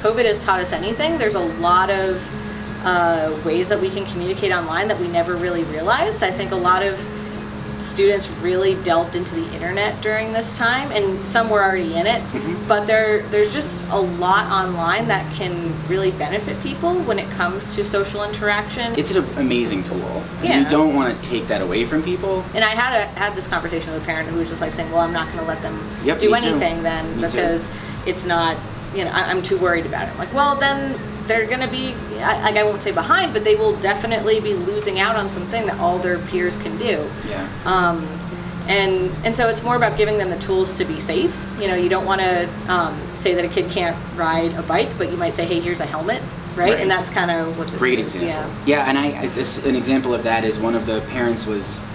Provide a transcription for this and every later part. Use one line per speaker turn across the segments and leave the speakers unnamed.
COVID has taught us anything, there's a lot of ways that we can communicate online that we never really realized. I think a lot of students really delved into the internet during this time, and some were already in it, but there's just a lot online that can really benefit people when it comes to social interaction.
It's an amazing tool.
Yeah.
You don't want to take that away from people.
And I had this conversation with a parent who was just like saying, well, I'm not going to let them
Yep,
do
me too.
anything then
Me
because
too.
it's not, I'm too worried about it. I'm like, well, then they're going to be, I won't say behind, but they will definitely be losing out on something that all their peers can do.
Yeah.
And so it's more about giving them the tools to be safe. You don't want to say that a kid can't ride a bike, but you might say, hey, here's a helmet, right? And that's kind of what this
Great
is.
example. Yeah, and an example of that is one of the parents was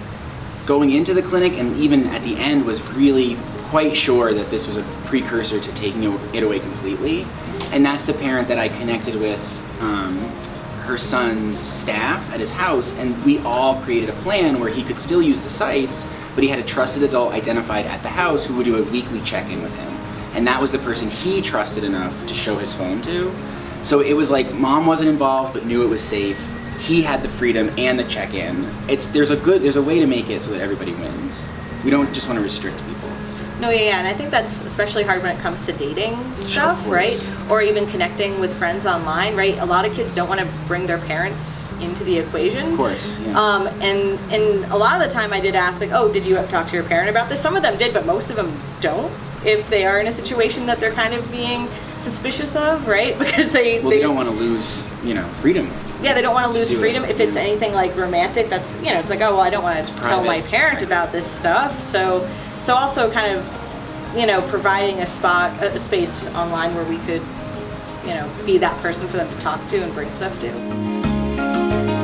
going into the clinic and even at the end was really quite sure that this was a precursor to taking it away completely. And that's the parent that I connected with her son's staff at his house, and we all created a plan where he could still use the sites, but he had a trusted adult identified at the house who would do a weekly check-in with him. And that was the person he trusted enough to show his phone to. So it was like mom wasn't involved but knew it was safe. He had the freedom and the check-in. There's a way to make it so that everybody wins. We don't just want to restrict people.
No, yeah, and I think that's especially hard when it comes to dating stuff, right? Or even connecting with friends online, right? A lot of kids don't want to bring their parents into the equation.
Of course, yeah.
And a lot of the time I did ask, like, oh, did you talk to your parent about this? Some of them did, but most of them don't, if they are in a situation that they're kind of being suspicious of, right? Because they
don't want to lose, freedom.
Yeah, they don't want to lose freedom. If it's anything like romantic, that's, it's like, oh, well, I don't want to tell my parent about this stuff. So also kind of, providing a space online where we could, be that person for them to talk to and bring stuff to.